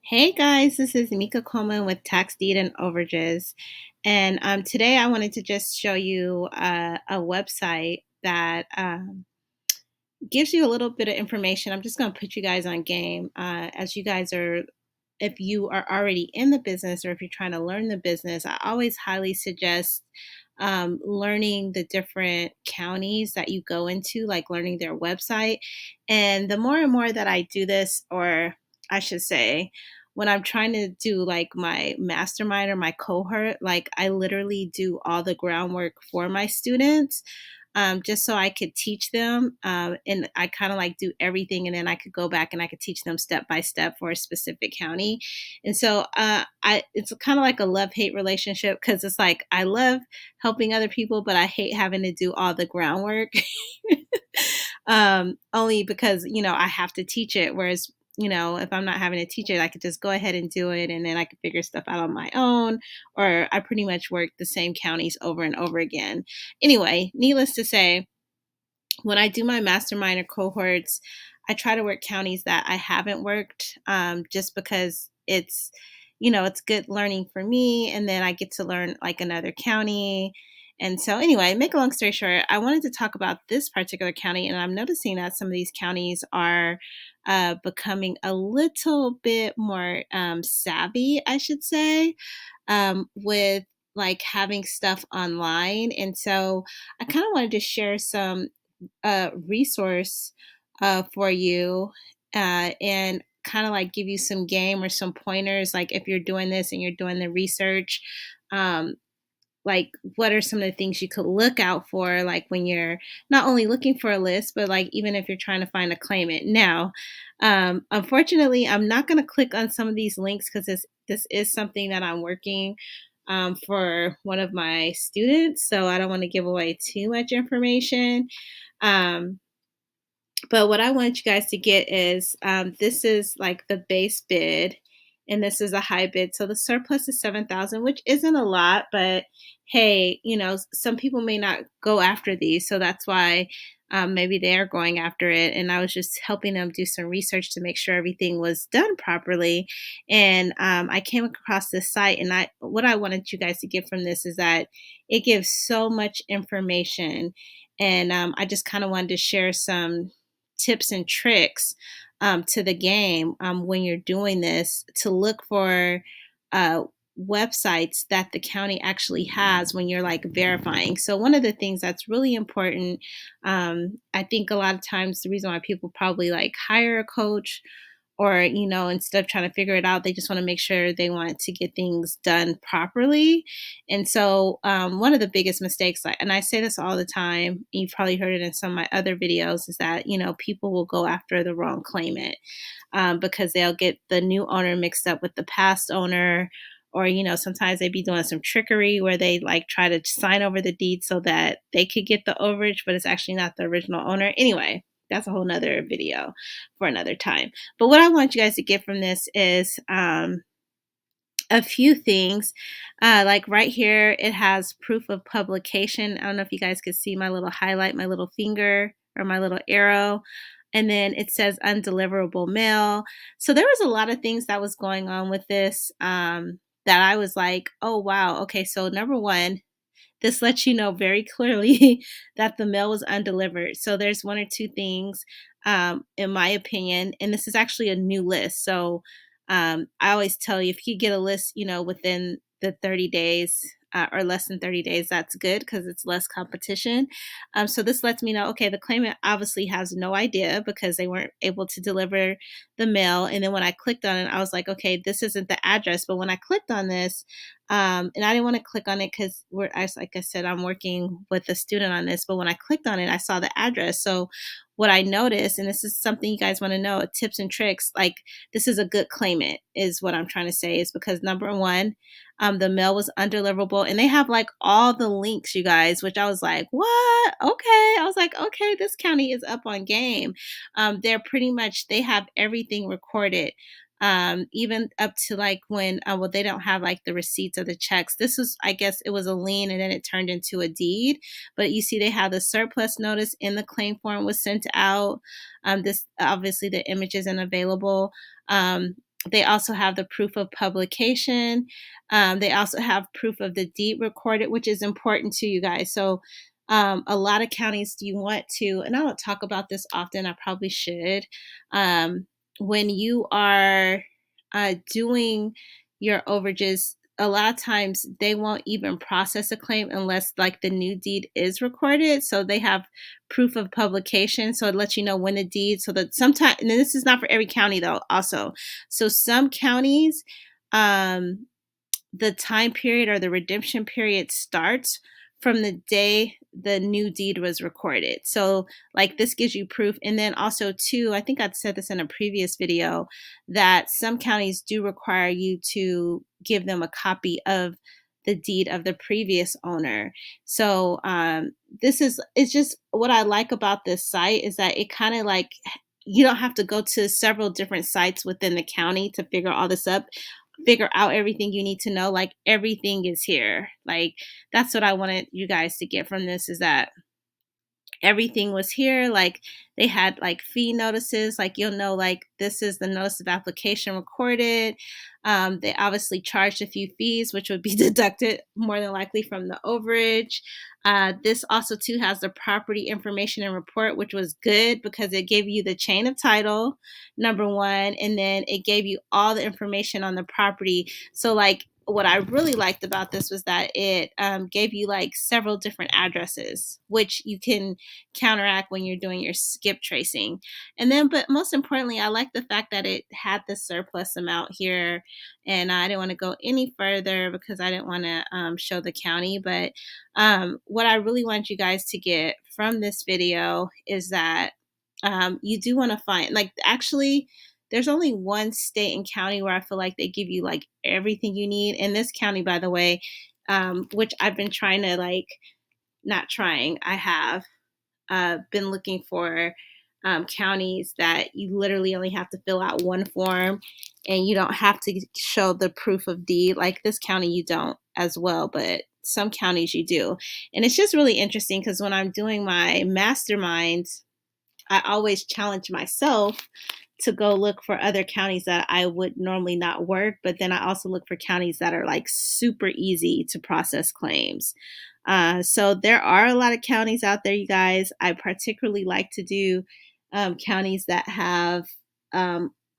Hey guys, this is Mika Coleman with Tax Deed and Overages. And today I wanted to just show you a website that gives you a little bit of information. I'm just going to put you guys on game as you guys are, if you are already in the business or if you're trying to learn the business. I always highly suggest learning the different counties that you go into, like learning their website. And the more and more that I do this, or I should say, when I'm trying to do like my mastermind or my cohort, like I literally do all the groundwork for my students, just so I could teach them. And I kind of like do everything, and then I could go back and I could teach them step by step for a specific county. And so it's kind of like a love hate relationship because it's like I love helping other people, but I hate having to do all the groundwork. Only because I have to teach it. Whereas if I'm not having to teach it, I could just go ahead and do it, and then I could figure stuff out on my own. Or I pretty much work the same counties over and over again. Anyway, needless to say, when I do my mastermind or cohorts, I try to work counties that I haven't worked, just because it's good learning for me. And then I get to learn like another county. And so, anyway, make a long story short, I wanted to talk about this particular county. And I'm noticing that some of these counties are becoming a little bit more savvy, I should say, with like having stuff online. And so I kind of wanted to share some resource for you, and kind of like give you some game or some pointers. Like if you're doing this and you're doing the research, um, like what are some of the things you could look out for, like when you're not only looking for a list, but like even if you're trying to find a claimant. Now, unfortunately, I'm not going to click on some of these links because this is something that I'm working for one of my students, so I don't want to give away too much information. um, but what I want you guys to get is, this is like the base bid, and this is a high bid. So the surplus is 7,000, which isn't a lot, but hey, some people may not go after these, so that's why maybe they are going after it. And I was just helping them do some research to make sure everything was done properly. And I came across this site, and what I wanted you guys to get from this is that it gives so much information. And I just kind of wanted to share some tips and tricks to the game, when you're doing this, to look for uh, websites that the county actually has when you're like verifying. So, one of the things that's really important, I think a lot of times the reason why people probably like hire a coach, or instead of trying to figure it out, they just want to make sure they want to get things done properly. And so, one of the biggest mistakes, and I say this all the time, you've probably heard it in some of my other videos, is that people will go after the wrong claimant, because they'll get the new owner mixed up with the past owner. Or sometimes they be doing some trickery where they like try to sign over the deed so that they could get the overage, but it's actually not the original owner. Anyway, that's a whole nother video for another time. But what I want you guys to get from this is, a few things. Like right here, it has proof of publication. I don't know if you guys could see my little highlight, my little finger or my little arrow. And then it says undeliverable mail. So there was a lot of things that was going on with this, that I was like, oh, wow. Okay, so number one, this lets you know very clearly that the mail was undelivered. So there's one or two things, in my opinion, and this is actually a new list. So I always tell you, if you get a list, within the 30 days, or less than 30 days, that's good because it's less competition. So this lets me know, okay, the claimant obviously has no idea because they weren't able to deliver the mail. And then when I clicked on it, I was like, okay, this isn't the address. But when I clicked on this, and I didn't want to click on it because like I said, I'm working with a student on this. But when I clicked on it, I saw the address. So what I noticed, and this is something you guys want to know, tips and tricks, like this is a good claimant, is what I'm trying to say, is because number one, the mail was undeliverable, and they have like all the links, you guys, which I was like, what? Okay. I was like, okay, this county is up on game. They're pretty much, they have everything recorded, even up to like when, well, they don't have like the receipts of the checks. This was, I guess it was a lien and then it turned into a deed. But you see, they have the surplus notice in the claim form was sent out. This obviously the image isn't available. They also have the proof of publication. They also have proof of the deed recorded, which is important to you guys. So, a lot of counties do you want to, and I don't talk about this often, I probably should. When you are doing your overages, a lot of times they won't even process a claim unless like the new deed is recorded. So they have proof of publication. So it lets you know when the deed, so that sometimes, and this is not for every county though, also. So some counties, um, the time period or the redemption period starts from the day the new deed was recorded. So, like, this gives you proof. And then also, too, I think I'd said this in a previous video that some counties do require you to give them a copy of the deed of the previous owner. So, this is, it's just what I like about this site is that it kind of like, you don't have to go to several different sites within the county to figure all this up, figure out everything you need to know. Like, everything is here. Like, that's what I wanted you guys to get from this, is that everything was here. Like, they had like fee notices, like you'll know like this is the notice of application recorded. They obviously charged a few fees which would be deducted more than likely from the overage. This also too has the property information and report, which was good because it gave you the chain of title, number one, and then it gave you all the information on the property. So like, what I really liked about this was that it gave you like several different addresses, which you can counteract when you're doing your skip tracing. And then, but most importantly, I like the fact that it had the surplus amount here. And I didn't want to go any further because I didn't want to show the county. But what I really want you guys to get from this video is that you do want to find, like, actually, there's only one state and county where I feel like they give you like everything you need. And this county, by the way, which I've been trying to like, not trying, I have been looking for counties that you literally only have to fill out one form and you don't have to show the proof of deed. Like this county, you don't as well, but some counties you do. And it's just really interesting because when I'm doing my masterminds, I always challenge myself to go look for other counties that I would normally not work, but then I also look for counties that are like super easy to process claims. So there are a lot of counties out there, you guys. I particularly like to do counties that have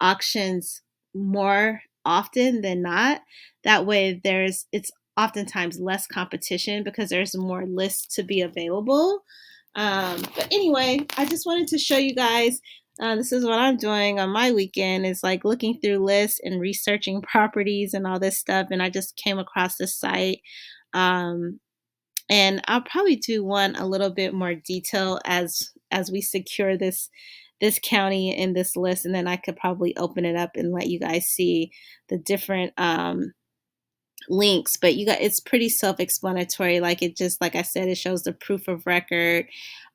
auctions more often than not. That way, it's oftentimes less competition because there's more lists to be available. But anyway, I just wanted to show you guys. This is what I'm doing on my weekend, is like looking through lists and researching properties and all this stuff. And I just came across this site. Um, and I'll probably do one a little bit more detail as we secure this county in this list, and then I could probably open it up and let you guys see the different links. But you got, it's pretty self-explanatory. Like, it just, like I said, it shows the proof of record.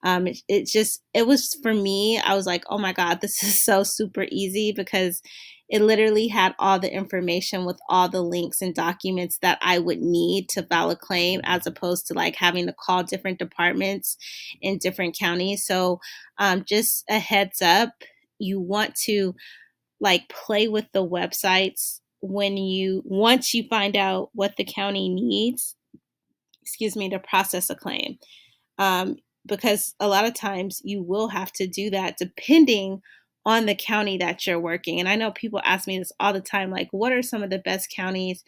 It just, it was, for me, I was like, oh my god, this is so super easy because it literally had all the information with all the links and documents that I would need to file a claim, as opposed to like having to call different departments in different counties. So just a heads up, you want to like play with the websites when you, once you find out what the county needs, excuse me, to process a claim. Um, because a lot of times you will have to do that depending on the county that you're working. And I know people ask me this all the time, like, what are some of the best counties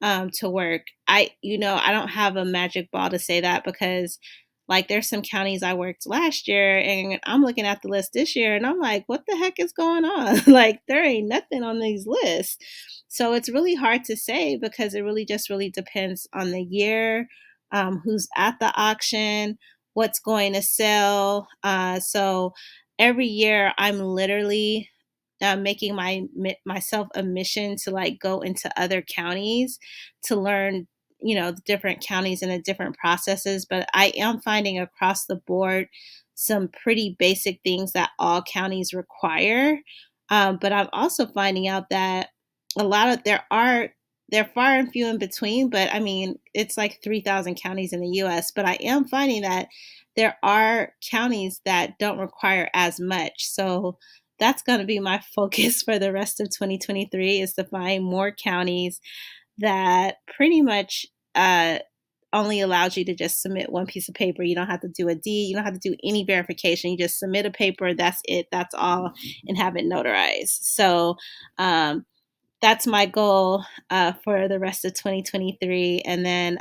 to work? I don't have a magic ball to say that, because like there's some counties I worked last year and I'm looking at the list this year and I'm like, what the heck is going on? Like, there ain't nothing on these lists. So it's really hard to say because it really just really depends on the year, who's at the auction, what's going to sell. So every year I'm literally making myself a mission to like go into other counties to learn, the different counties and the different processes. But I am finding across the board some pretty basic things that all counties require. But I'm also finding out that a lot of they're far and few in between. But I mean, it's like 3,000 counties in the U.S. But I am finding that there are counties that don't require as much. So that's going to be my focus for the rest of 2023, is to find more counties that pretty much only allows you to just submit one piece of paper. You don't have to do a deed. You don't have to do any verification. You just submit a paper. That's it. That's all, and have it notarized. So um, that's my goal for the rest of 2023. And then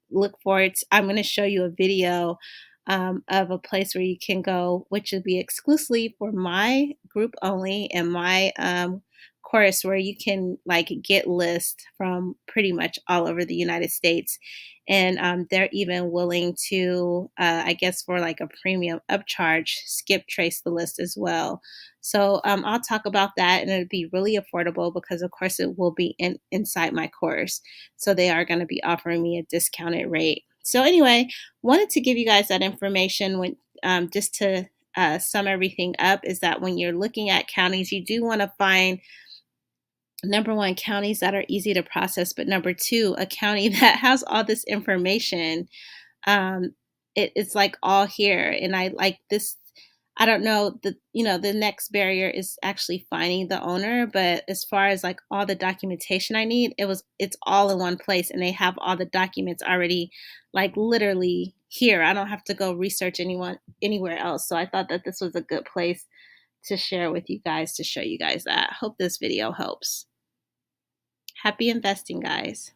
look forward to, I'm going to show you a video of a place where you can go, which would be exclusively for my group only and my course, where you can like get lists from pretty much all over the United States. And they're even willing to, I guess, for like a premium upcharge, skip trace the list as well. So I'll talk about that, and it'll be really affordable because, of course, it will be inside my course. So they are going to be offering me a discounted rate. So anyway, wanted to give you guys that information when just to sum everything up, is that when you're looking at counties, you do want to find, number one, counties that are easy to process, but number two, a county that has all this information. It's like all here, and I like this. I don't know, the next barrier is actually finding the owner, but as far as like all the documentation I need, it's all in one place, and they have all the documents already, like literally here. I don't have to go research anyone anywhere else. So I thought that this was a good place to share with you guys, to show you guys that. Hope this video helps. Happy investing, guys.